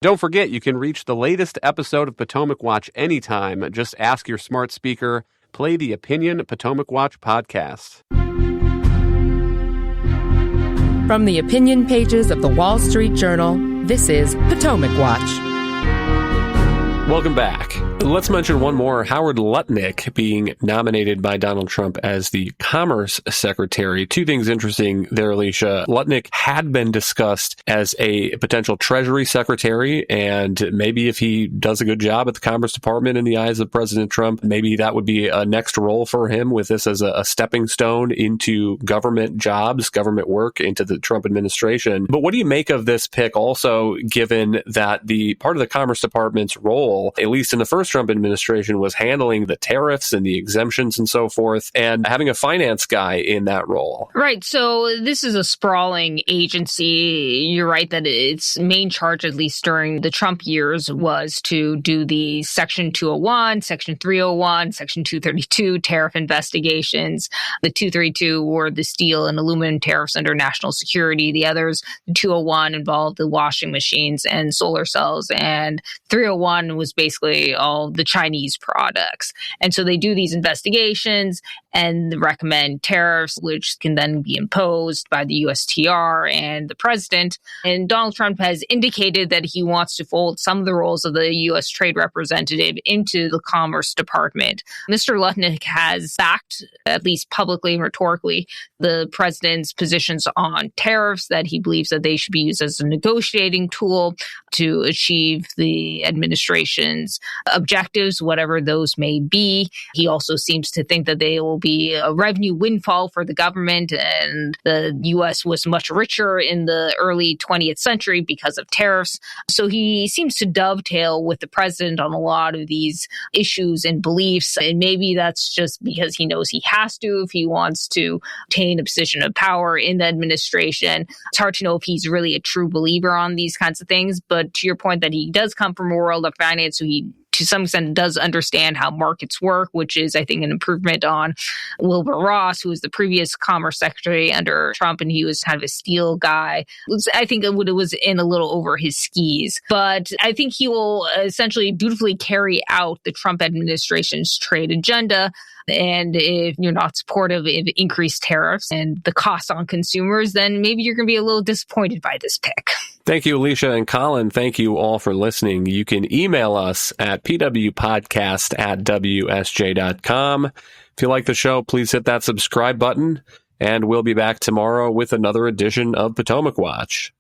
Don't forget, you can reach the latest episode of Potomac Watch anytime. Just ask your smart speaker, play the Opinion Potomac Watch podcast. From the opinion pages of the Wall Street Journal, this is Potomac Watch. Welcome back. Let's mention one more. Howard Lutnick being nominated by Donald Trump as the Commerce Secretary. Two things interesting there, Alicia. Lutnick had been discussed as a potential Treasury Secretary, and maybe if he does a good job at the Commerce Department in the eyes of President Trump, maybe that would be a next role for him, with this as a stepping stone into government jobs, government work, into the Trump administration. But what do you make of this pick also, given that the part of the Commerce Department's role, at least in the first Trump administration, was handling the tariffs and the exemptions and so forth, and having a finance guy in that role? Right. So this is a sprawling agency. You're right that its main charge, at least during the Trump years, was to do the Section 201, Section 301, Section 232 tariff investigations. The 232 were the steel and aluminum tariffs under national security. The others, the 201, involved the washing machines and solar cells, and 301 was basically all the Chinese products. And so they do these investigations and recommend tariffs, which can then be imposed by the USTR and the president. And Donald Trump has indicated that he wants to fold some of the roles of the U.S. Trade Representative into the Commerce Department. Mr. Lutnick has backed, at least publicly and rhetorically, the president's positions on tariffs, that he believes that they should be used as a negotiating tool to achieve the administration's objectives, whatever those may be. He also seems to think that they will be a revenue windfall for the government, and the U.S. was much richer in the early 20th century because of tariffs. So he seems to dovetail with the president on a lot of these issues and beliefs, and maybe that's just because he knows he has to if he wants to obtain a position of power in the administration. It's hard to know if he's really a true believer on these kinds of things, but to your point that he does come from a world of finance, so he to some extent does understand how markets work, which is, I think, an improvement on Wilbur Ross, who was the previous Commerce Secretary under Trump, and he was kind of a steel guy. I think it was in a little over his skis. But I think he will essentially dutifully carry out the Trump administration's trade agenda. And if you're not supportive of increased tariffs and the cost on consumers, then maybe you're going to be a little disappointed by this pick. Thank you, Alicia and Colin. Thank you all for listening. You can email us at pwpodcast@wsj.com. If you like the show, please hit that subscribe button, and we'll be back tomorrow with another edition of Potomac Watch.